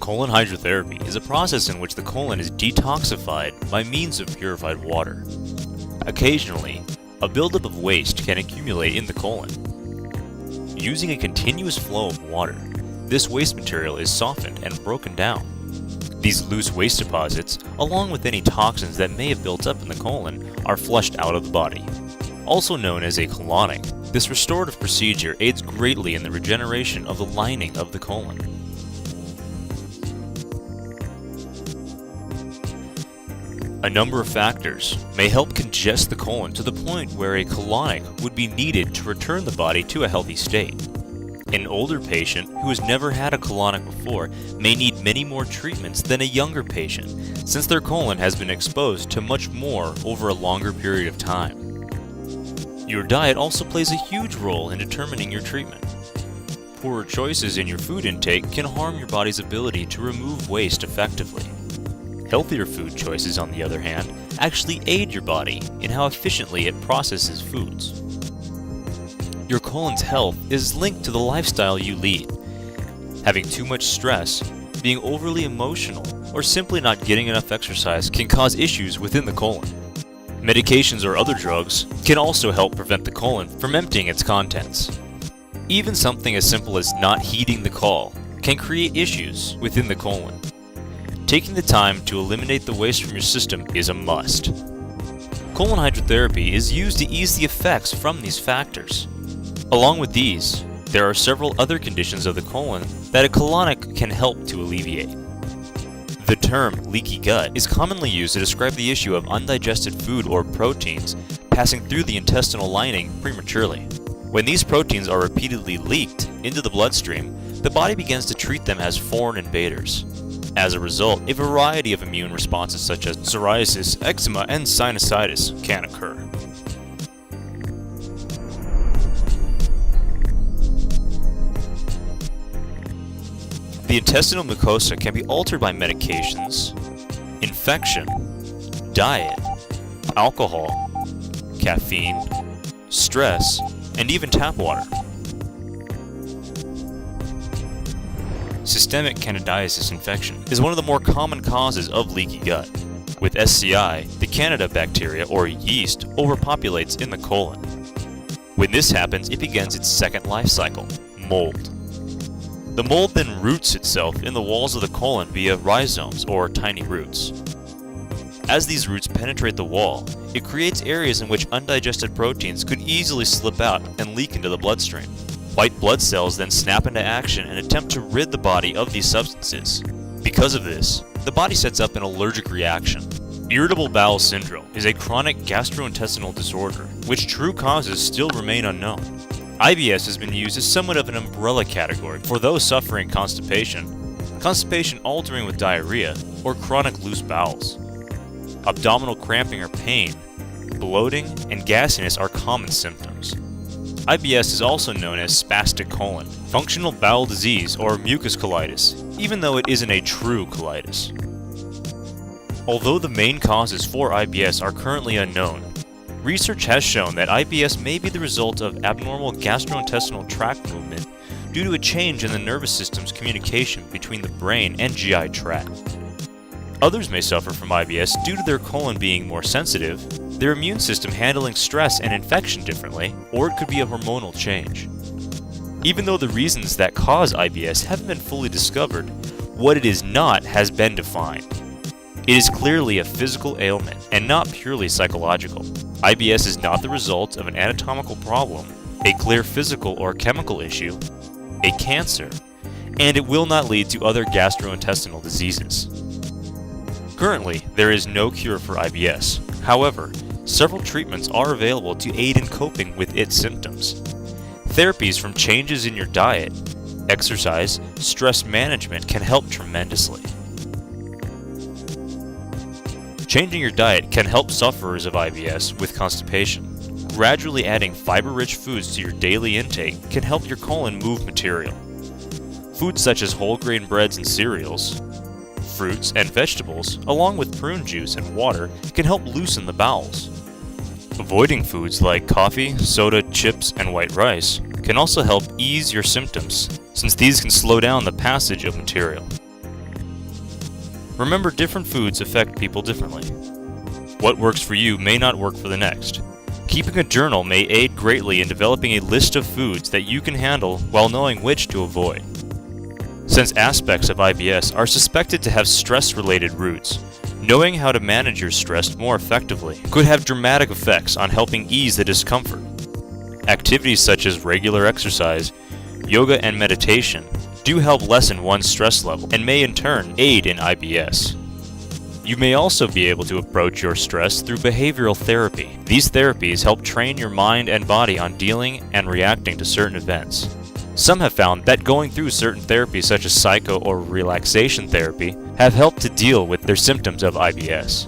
Colon hydrotherapy is a process in which the colon is detoxified by means of purified water. Occasionally, a buildup of waste can accumulate in the colon. Using a continuous flow of water, this waste material is softened and broken down. These loose waste deposits, along with any toxins that may have built up in the colon, are flushed out of the body. Also known as a colonic, this restorative procedure aids greatly in the regeneration of the lining of the colon. A number of factors may help congest the colon to the point where a colonic would be needed to return the body to a healthy state. An older patient who has never had a colonic before may need many more treatments than a younger patient, since their colon has been exposed to much more over a longer period of time. Your diet also plays a huge role in determining your treatment. Poorer choices in your food intake can harm your body's ability to remove waste effectively. Healthier food choices, on the other hand, actually aid your body in how efficiently it processes foods. Your colon's health is linked to the lifestyle you lead. Having too much stress, being overly emotional, or simply not getting enough exercise can cause issues within the colon. Medications or other drugs can also help prevent the colon from emptying its contents. Even something as simple as not heeding the call can create issues within the colon. Taking the time to eliminate the waste from your system is a must. Colon hydrotherapy is used to ease the effects from these factors. Along with these, there are several other conditions of the colon that a colonic can help to alleviate. The term leaky gut is commonly used to describe the issue of undigested food or proteins passing through the intestinal lining prematurely. When these proteins are repeatedly leaked into the bloodstream, the body begins to treat them as foreign invaders. As a result, a variety of immune responses such as psoriasis, eczema, and sinusitis can occur. The intestinal mucosa can be altered by medications, infection, diet, alcohol, caffeine, stress, and even tap water. Systemic candidiasis infection is one of the more common causes of leaky gut. With SCI, the Candida bacteria or yeast overpopulates in the colon. When this happens, it begins its second life cycle, mold. The mold then roots itself in the walls of the colon via rhizomes or tiny roots. As these roots penetrate the wall, it creates areas in which undigested proteins could easily slip out and leak into the bloodstream. White blood cells then snap into action and attempt to rid the body of these substances. Because of this, the body sets up an allergic reaction. Irritable bowel syndrome is a chronic gastrointestinal disorder, which true causes still remain unknown. IBS has been used as somewhat of an umbrella category for those suffering constipation, constipation altering with diarrhea, or chronic loose bowels. Abdominal cramping or pain, bloating, and gassiness are common symptoms. IBS is also known as spastic colon, functional bowel disease, or mucus colitis, even though it isn't a true colitis. Although the main causes for IBS are currently unknown, research has shown that IBS may be the result of abnormal gastrointestinal tract movement due to a change in the nervous system's communication between the brain and GI tract. Others may suffer from IBS due to their colon being more sensitive, their immune system handling stress and infection differently, or it could be a hormonal change. Even though the reasons that cause IBS haven't been fully discovered, what it is not has been defined. It is clearly a physical ailment and not purely psychological. IBS is not the result of an anatomical problem, a clear physical or chemical issue, a cancer, and it will not lead to other gastrointestinal diseases. Currently, there is no cure for IBS. However, several treatments are available to aid in coping with its symptoms. Therapies from changes in your diet, exercise, stress management can help tremendously. Changing your diet can help sufferers of IBS with constipation. Gradually adding fiber-rich foods to your daily intake can help your colon move material. Foods such as whole grain breads and cereals, fruits and vegetables, along with prune juice and water, can help loosen the bowels. Avoiding foods like coffee, soda, chips, and white rice can also help ease your symptoms, since these can slow down the passage of material. Remember, different foods affect people differently. What works for you may not work for the next. Keeping a journal may aid greatly in developing a list of foods that you can handle while knowing which to avoid. Since aspects of IBS are suspected to have stress-related roots, knowing how to manage your stress more effectively could have dramatic effects on helping ease the discomfort. Activities such as regular exercise, yoga, and meditation do help lessen one's stress level and may in turn aid in IBS. You may also be able to approach your stress through behavioral therapy. These therapies help train your mind and body on dealing and reacting to certain events. Some have found that going through certain therapies such as psycho or relaxation therapy have helped to deal with their symptoms of IBS.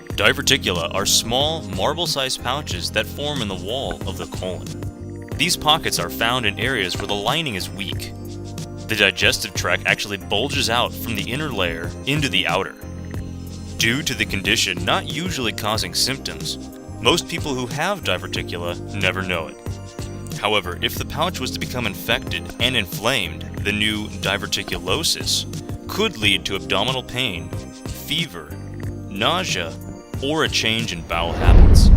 Diverticula are small, marble-sized pouches that form in the wall of the colon. These pockets are found in areas where the lining is weak. The digestive tract actually bulges out from the inner layer into the outer. Due to the condition not usually causing symptoms, most people who have diverticula never know it. However, if the pouch was to become infected and inflamed, the new diverticulosis could lead to abdominal pain, fever, nausea, or a change in bowel habits.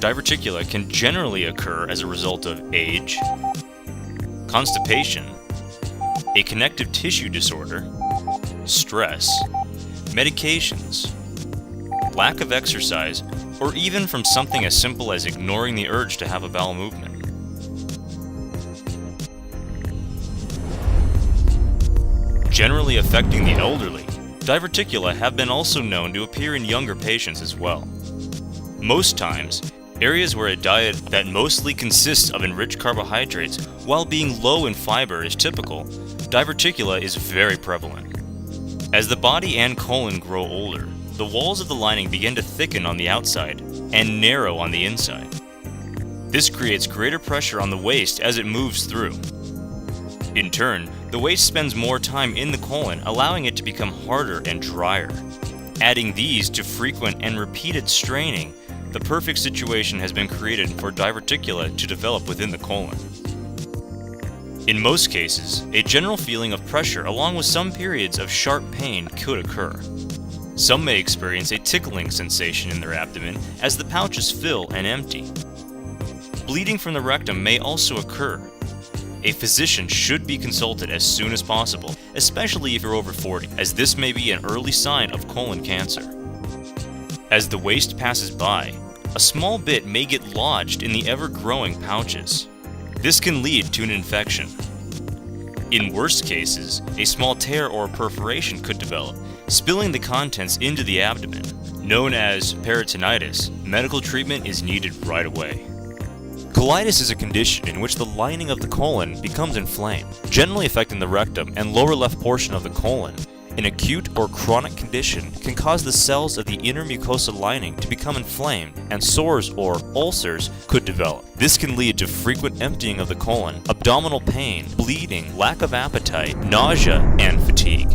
Diverticula can generally occur as a result of age, constipation, a connective tissue disorder, stress, medications, lack of exercise, or even from something as simple as ignoring the urge to have a bowel movement. Generally affecting the elderly, diverticula have been also known to appear in younger patients as well. Most times, areas where a diet that mostly consists of enriched carbohydrates while being low in fiber is typical, diverticula is very prevalent. As the body and colon grow older, the walls of the lining begin to thicken on the outside and narrow on the inside. This creates greater pressure on the waste as it moves through. In turn, the waste spends more time in the colon, allowing it to become harder and drier. Adding these to frequent and repeated straining, the perfect situation has been created for diverticula to develop within the colon. In most cases, a general feeling of pressure along with some periods of sharp pain could occur. Some may experience a tickling sensation in their abdomen as the pouches fill and empty. Bleeding from the rectum may also occur. A physician should be consulted as soon as possible, especially if you're over 40, as this may be an early sign of colon cancer. As the waste passes by, a small bit may get lodged in the ever-growing pouches. This can lead to an infection. In worst cases, a small tear or perforation could develop, spilling the contents into the abdomen. Known as peritonitis, medical treatment is needed right away. Colitis is a condition in which the lining of the colon becomes inflamed, generally affecting the rectum and lower left portion of the colon. An acute or chronic condition can cause the cells of the inner mucosa lining to become inflamed, and sores or ulcers could develop. This can lead to frequent emptying of the colon, abdominal pain, bleeding, lack of appetite, nausea, and fatigue.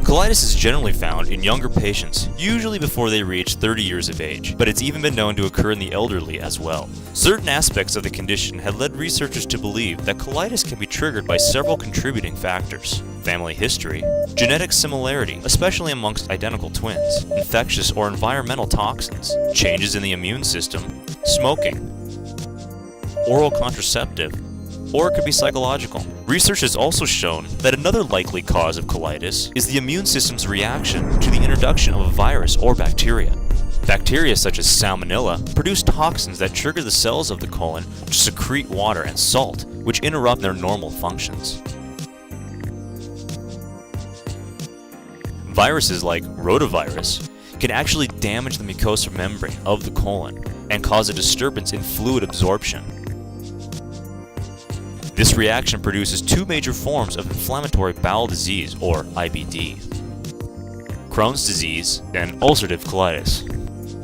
Colitis is generally found in younger patients, usually before they reach 30 years of age, but it's even been known to occur in the elderly as well. Certain aspects of the condition have led researchers to believe that colitis can be triggered by several contributing factors: family history, genetic similarity, especially amongst identical twins, infectious or environmental toxins, changes in the immune system, smoking, oral contraceptive, or it could be psychological. Research has also shown that another likely cause of colitis is the immune system's reaction to the introduction of a virus or bacteria. Bacteria such as Salmonella produce toxins that trigger the cells of the colon to secrete water and salt, which interrupt their normal functions. Viruses like rotavirus can actually damage the mucosal membrane of the colon and cause a disturbance in fluid absorption. This reaction produces two major forms of inflammatory bowel disease, or IBD: Crohn's disease and ulcerative colitis.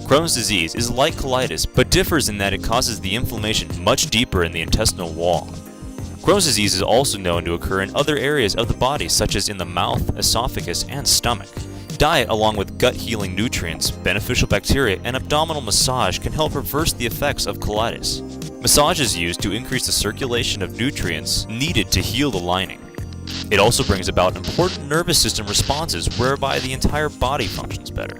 Crohn's disease is like colitis, but differs in that it causes the inflammation much deeper in the intestinal wall. Crohn's disease is also known to occur in other areas of the body, such as in the mouth, esophagus, and stomach. Diet, along with gut-healing nutrients, beneficial bacteria, and abdominal massage can help reverse the effects of colitis. Massage is used to increase the circulation of nutrients needed to heal the lining. It also brings about important nervous system responses whereby the entire body functions better.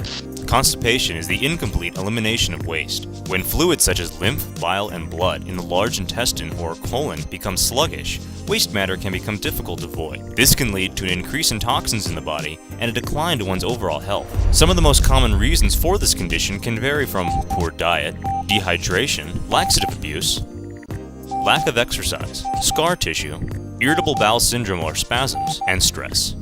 Constipation is the incomplete elimination of waste. When fluids such as lymph, bile, and blood in the large intestine or colon become sluggish, waste matter can become difficult to void. This can lead to an increase in toxins in the body and a decline to one's overall health. Some of the most common reasons for this condition can vary from poor diet, dehydration, laxative abuse, lack of exercise, scar tissue, irritable bowel syndrome or spasms, and stress.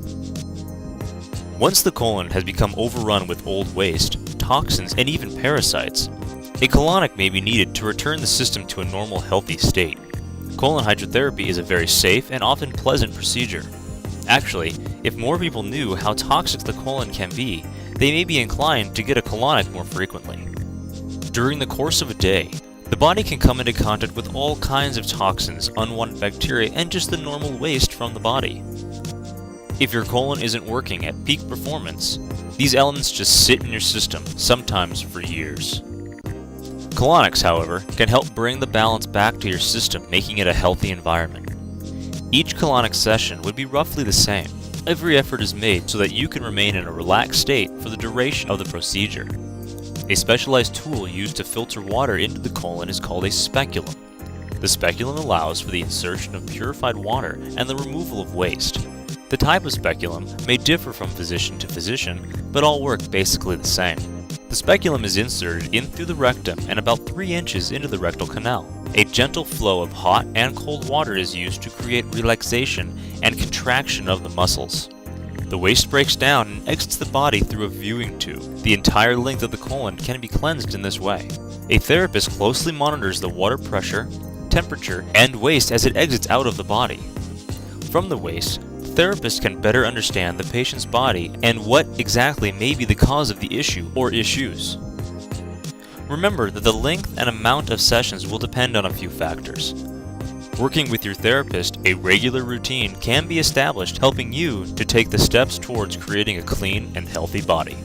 Once the colon has become overrun with old waste, toxins, and even parasites, a colonic may be needed to return the system to a normal, healthy state. Colon hydrotherapy is a very safe and often pleasant procedure. Actually, if more people knew how toxic the colon can be, they may be inclined to get a colonic more frequently. During the course of a day, the body can come into contact with all kinds of toxins, unwanted bacteria, and just the normal waste from the body. If your colon isn't working at peak performance, these elements just sit in your system, sometimes for years. Colonics, however, can help bring the balance back to your system, making it a healthy environment. Each colonic session would be roughly the same. Every effort is made so that you can remain in a relaxed state for the duration of the procedure. A specialized tool used to filter water into the colon is called a speculum. The speculum allows for the insertion of purified water and the removal of waste. The type of speculum may differ from physician to physician, but all work basically the same. The speculum is inserted in through the rectum and about 3 inches into the rectal canal. A gentle flow of hot and cold water is used to create relaxation and contraction of the muscles. The waste breaks down and exits the body through a viewing tube. The entire length of the colon can be cleansed in this way. A therapist closely monitors the water pressure, temperature, and waste as it exits out of the body. From the waste, therapists can better understand the patient's body and what exactly may be the cause of the issue or issues. Remember that the length and amount of sessions will depend on a few factors. Working with your therapist, a regular routine can be established, helping you to take the steps towards creating a clean and healthy body.